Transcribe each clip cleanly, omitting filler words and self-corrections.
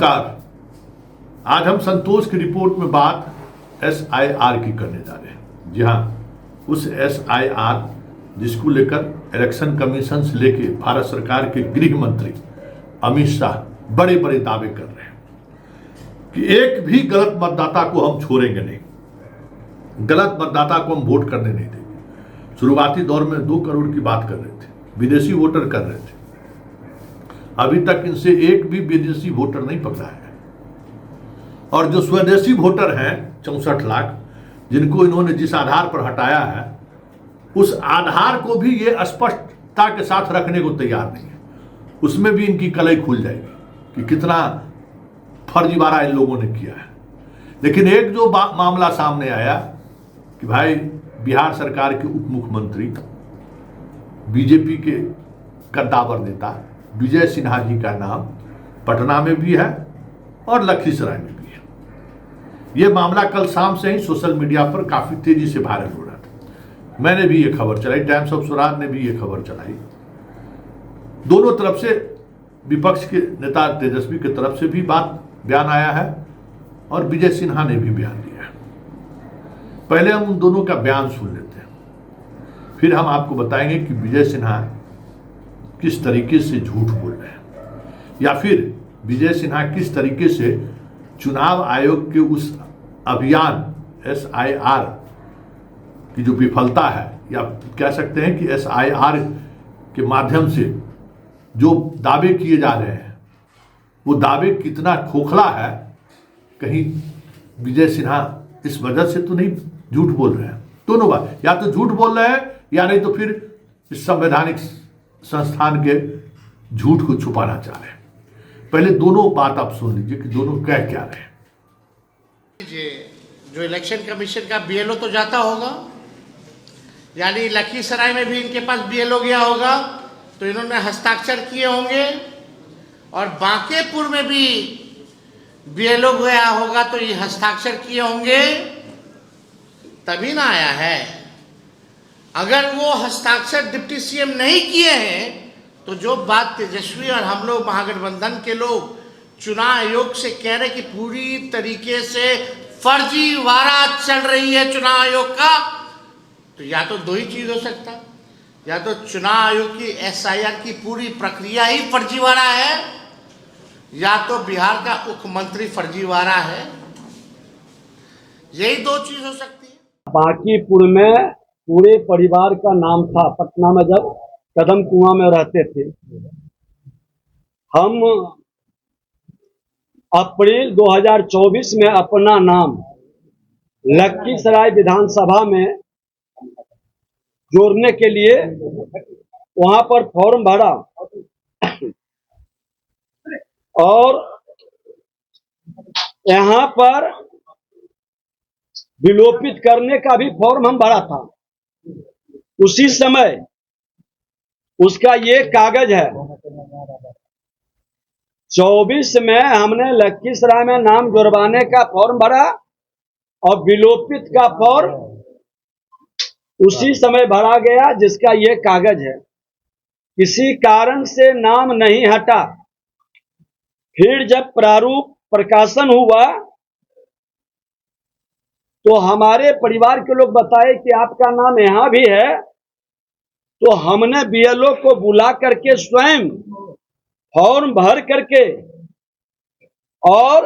नमस्कार। आज हम संतोष की रिपोर्ट में बात SIR की करने जा रहे हैं। जी हाँ, उस SIR जिसको लेकर इलेक्शन कमीशन से लेके भारत सरकार के गृह मंत्री अमित शाह बड़े बड़े दावे कर रहे हैं कि एक भी गलत मतदाता को हम छोड़ेंगे नहीं, गलत मतदाता को हम वोट करने नहीं देंगे। शुरुआती दौर में 2 करोड़ की बात कर रहे थे, विदेशी वोटर कर रहे थे। अभी तक इनसे एक भी विदेशी वोटर नहीं पकड़ा है। और जो स्वदेशी वोटर हैं 64 लाख, जिनको इन्होंने जिस आधार पर हटाया है, उस आधार को भी ये स्पष्टता के साथ रखने को तैयार नहीं है। उसमें भी इनकी कलई खुल जाएगी कि कितना फर्जीवाड़ा इन लोगों ने किया है। लेकिन एक जो मामला सामने आया कि भाई बिहार सरकार के उप मुख्यमंत्री बीजेपी के कद्दावर नेता विजय सिन्हा जी का नाम पटना में भी है और लखीसराय में भी है। यह मामला कल शाम से ही सोशल मीडिया पर काफी तेजी से वायरल हो रहा था। मैंने भी ये खबर चलाई, टाइम्स ऑफ स्वराज ने भी ये खबर चलाई। दोनों तरफ से, विपक्ष के नेता तेजस्वी की तरफ से भी बयान आया है और विजय सिन्हा ने भी बयान दिया है। पहले हम उन दोनों का बयान सुन लेते हैं, फिर हम आपको बताएंगे कि विजय सिन्हा किस तरीके से झूठ बोल रहे हैं, या फिर विजय सिन्हा किस तरीके से चुनाव आयोग के उस अभियान SIR की जो विफलता है, या कह सकते हैं कि SIR के माध्यम से जो दावे किए जा रहे हैं वो दावे कितना खोखला है। कहीं विजय सिन्हा इस वजह से तो नहीं झूठ बोल रहे हैं। दोनों बात, या तो झूठ बोल रहे हैं या नहीं तो फिर इस संवैधानिक संस्थान के झूठ को छुपाना चाह रहे हैं। पहले दोनों बात आप सुन लीजिए कि दोनों कह क्या रहे हैं। जो इलेक्शन कमीशन का BLO तो जाता होगा, यानी लखीसराय में भी इनके पास BLO गया होगा तो इन्होंने हस्ताक्षर किए होंगे, और बांकेपुर में भी BLO गया होगा तो ये हस्ताक्षर किए होंगे, तभी ना आया है। अगर वो हस्ताक्षर डिप्टी CM नहीं किए हैं तो जो बात तेजस्वी और हम लोग महागठबंधन के लोग चुनाव आयोग से कह रहे कि पूरी तरीके से फर्जीवाड़ा चल रही है चुनाव आयोग का, तो या तो 2 ही चीज हो सकता, या तो चुनाव आयोग की SIR की पूरी प्रक्रिया ही फर्जीवाड़ा है, या तो बिहार का मुख्यमंत्री फर्जीवाड़ा है। यही 2 चीज हो सकती है। बांकीपुर में पूरे परिवार का नाम था, पटना में जब कदम कुआं में रहते थे। हम अप्रैल 2024 में अपना नाम लखीसराय विधानसभा में जोड़ने के लिए वहां पर फॉर्म भरा और यहाँ पर विलोपित करने का भी फॉर्म हम भरा था। उसी समय उसका ये कागज है। 24 में हमने लखीसराय में नाम जुड़वाने का फॉर्म भरा और विलोपित का फॉर्म उसी समय भरा गया, जिसका ये कागज है। किसी कारण से नाम नहीं हटा। फिर जब प्रारूप प्रकाशन हुआ तो हमारे परिवार के लोग बताए कि आपका नाम यहाँ भी है, तो हमने BLO को बुला करके स्वयं फॉर्म भर करके और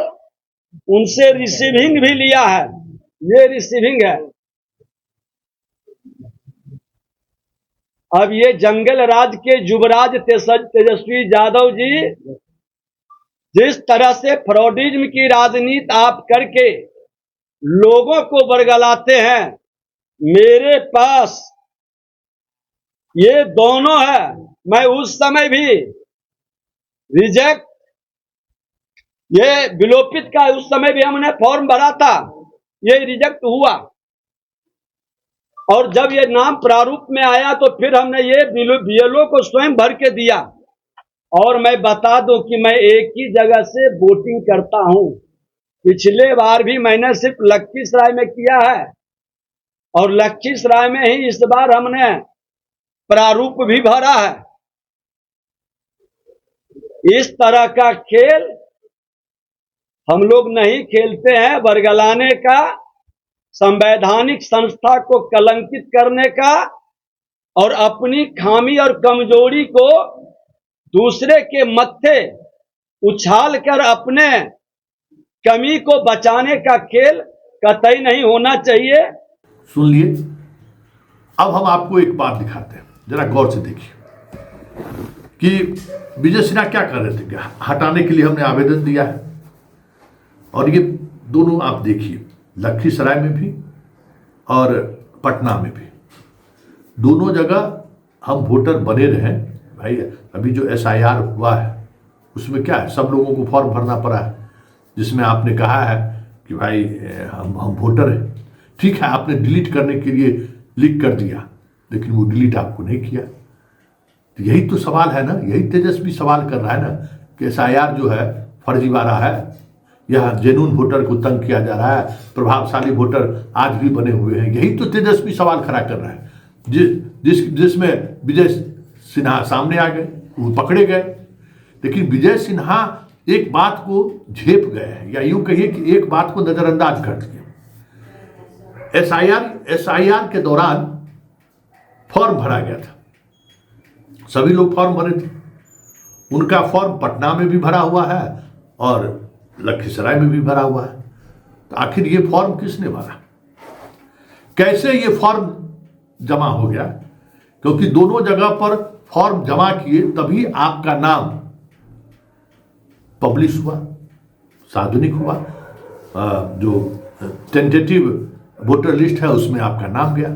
उनसे रिसीविंग भी लिया है। ये रिसीविंग है। अब ये जंगल राज के युवराज तेजस्वी यादव जी जिस तरह से फ्रॉडिज्म की राजनीति आप करके लोगों को बरगलाते हैं, मेरे पास ये दोनों है। मैं उस समय भी रिजेक्ट, ये विलोपित का उस समय भी हमने फॉर्म भरा था, ये रिजेक्ट हुआ। और जब ये नाम प्रारूप में आया तो फिर हमने ये BLO को स्वयं भर के दिया। और मैं बता दूं कि मैं एक ही जगह से वोटिंग करता हूं। पिछले बार भी मैंने सिर्फ लखीसराय में किया है और लखीसराय में ही इस बार हमने प्रारूप भी भरा है। इस तरह का खेल हम लोग नहीं खेलते हैं बरगलाने का, संवैधानिक संस्था को कलंकित करने का और अपनी खामी और कमजोरी को दूसरे के मत्थे उछाल कर अपने कमी को बचाने का खेल कतई नहीं होना चाहिए। सुन लिए। अब हम आपको एक बात दिखाते हैं, जरा गौर से देखिए कि विजय सिन्हा क्या कर रहे थे। क्या हटाने के लिए हमने आवेदन दिया है, और ये दोनों आप देखिए, लखीसराय में भी और पटना में भी, दोनों जगह हम वोटर बने रहे भाई। अभी जो SIR हुआ है उसमें क्या है, सब लोगों को फॉर्म भरना पड़ा है, जिसमें आपने कहा है कि भाई हम वोटर हैं। ठीक है, आपने डिलीट करने के लिए लिख कर दिया, लेकिन वो डिलीट आपको नहीं किया। तो यही तो सवाल है ना, यही तेजस्वी सवाल कर रहा है ना कि SIR जो है फर्जीवाड़ा है, यह जेन्युइन वोटर को तंग किया जा रहा है, प्रभावशाली वोटर आज भी बने हुए हैं। यही तो तेजस्वी सवाल खड़ा कर रहा है, जिसमें विजय सिन्हा सामने आ गए, वो पकड़े गए। लेकिन विजय सिन्हा एक बात को झेप गए हैं, या यूं कहिए कि एक बात को नजरअंदाज कर दिए। SIR के दौरान फॉर्म भरा गया था, सभी लोग फॉर्म भरे थे। उनका फॉर्म पटना में भी भरा हुआ है और लखीसराय में भी भरा हुआ है। तो आखिर ये फॉर्म किसने भरा, कैसे ये फॉर्म जमा हो गया? क्योंकि दोनों जगह पर फॉर्म जमा किए, तभी आपका नाम पब्लिश हुआ, सार्वजनिक हुआ। जो टेंटेटिव वोटर लिस्ट है उसमें आपका नाम गया।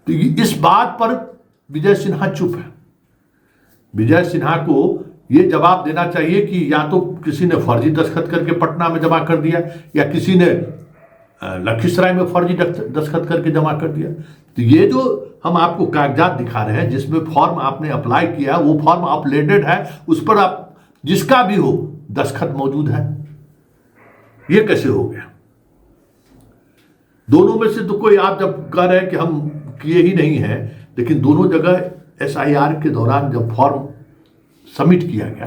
तो इस बात पर विजय सिन्हा चुप है। विजय सिन्हा को यह जवाब देना चाहिए कि या तो किसी ने फर्जी दस्तखत करके पटना में जमा कर दिया, या किसी ने लखीसराय में फर्जी दस्तखत करके जमा कर दिया। तो ये जो हम आपको कागजात दिखा रहे हैं, जिसमें फॉर्म आपने अप्लाई किया, वो फॉर्म अपलोडेड है, उस पर आप जिसका भी हो दस्तखत मौजूद है। ये कैसे हो गया? दोनों में से तो कोई, आप जब कह रहे हैं कि हम किए ही नहीं हैं, लेकिन दोनों जगह SIR के दौरान जब फॉर्म सबमिट किया गया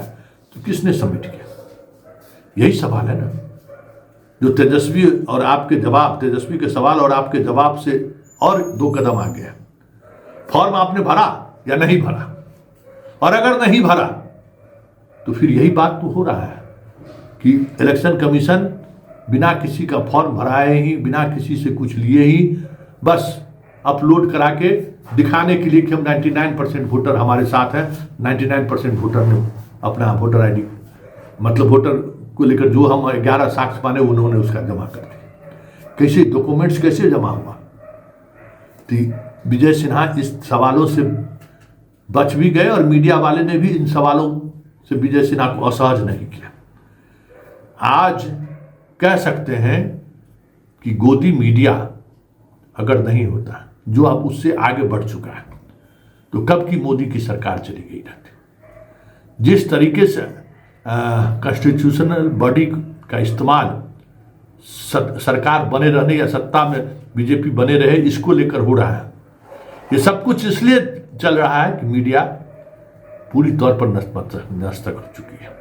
तो किसने सबमिट किया? यही सवाल है ना, जो तेजस्वी और आपके जवाब, तेजस्वी के सवाल और आपके जवाब से और 2 कदम आगे है। फॉर्म आपने भरा या नहीं भरा? और अगर नहीं भरा तो फिर यही बात तो हो रहा है कि इलेक्शन कमीशन बिना किसी का फॉर्म भराए ही, बिना किसी से कुछ लिए ही, बस अपलोड करा के दिखाने के लिए कि हम 99% वोटर हमारे साथ हैं, 99% वोटर ने अपना वोटर ID, मतलब वोटर को लेकर जो हम 11 साक्ष्य माने, उन्होंने उसका जमा कर दिया। कैसे डॉक्यूमेंट्स कैसे जमा हुआ? तो विजय सिन्हा इस सवालों से बच भी गए, और मीडिया वाले ने भी इन सवालों से विजय सिन्हा को असहज नहीं किया। आज कह सकते हैं कि गोदी मीडिया अगर नहीं होता, जो अब उससे आगे बढ़ चुका है, तो कब की मोदी की सरकार चली गई रहती। जिस तरीके से कॉन्स्टिट्यूशनल बॉडी का इस्तेमाल सरकार बने रहने या सत्ता में बीजेपी बने रहे, इसको लेकर हो रहा है। ये सब कुछ इसलिए चल रहा है कि मीडिया पूरी तौर पर नतमस्तक हो चुकी है।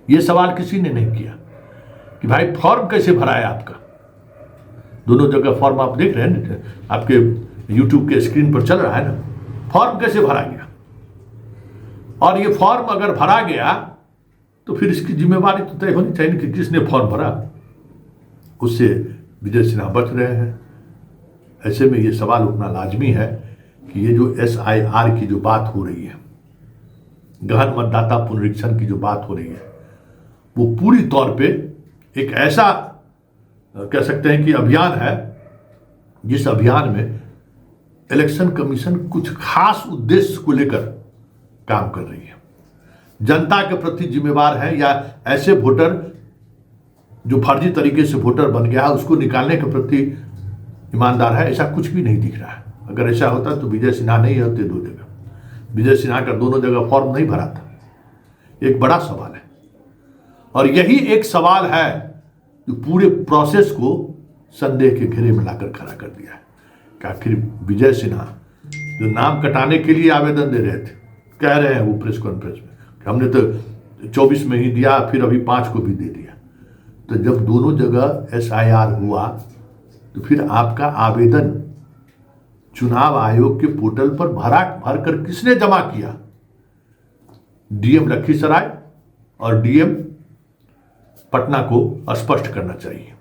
ये सवाल किसी ने नहीं किया कि भाई फॉर्म कैसे भरा है आपका। दोनों जगह फॉर्म आप देख रहे हैं ना, आपके यूट्यूब के स्क्रीन पर चल रहा है ना, फॉर्म कैसे भरा गया। और ये फॉर्म अगर भरा गया तो फिर इसकी जिम्मेवारी तो तय होनी चाहिए कि किसने फॉर्म भरा। उससे विजय सिन्हा बच रहे हैं। ऐसे में ये सवाल उठना लाजमी है कि ये जो SIR की जो बात हो रही है, गहन मतदाता पुनरीक्षण की जो बात हो रही है, वो पूरी तौर पे एक ऐसा कह सकते हैं कि अभियान है, जिस अभियान में इलेक्शन कमीशन कुछ खास उद्देश्य को लेकर काम कर रही है। जनता के प्रति जिम्मेवार है, या ऐसे वोटर जो फर्जी तरीके से वोटर बन गया है उसको निकालने के प्रति ईमानदार है, ऐसा कुछ भी नहीं दिख रहा है। अगर ऐसा होता तो विजय सिन्हा नहीं होते दो जगह। विजय सिन्हा का दोनों जगह फॉर्म नहीं भरा था। एक बड़ा सवाल है, और यही एक सवाल है जो पूरे प्रोसेस को संदेह के घेरे में लाकर खड़ा कर दिया है कि आखिर विजय सिन्हा जो नाम कटाने के लिए आवेदन दे रहे थे, कह रहे हैं वो प्रेस कॉन्फ्रेंस में कि हमने तो 24 में ही दिया, फिर अभी 5 को भी दे दिया। तो जब दोनों जगह SIR हुआ तो फिर आपका आवेदन चुनाव आयोग के पोर्टल पर भर कर किसने जमा किया? DM लखीसराय और DM पटना को स्पष्ट करना चाहिए।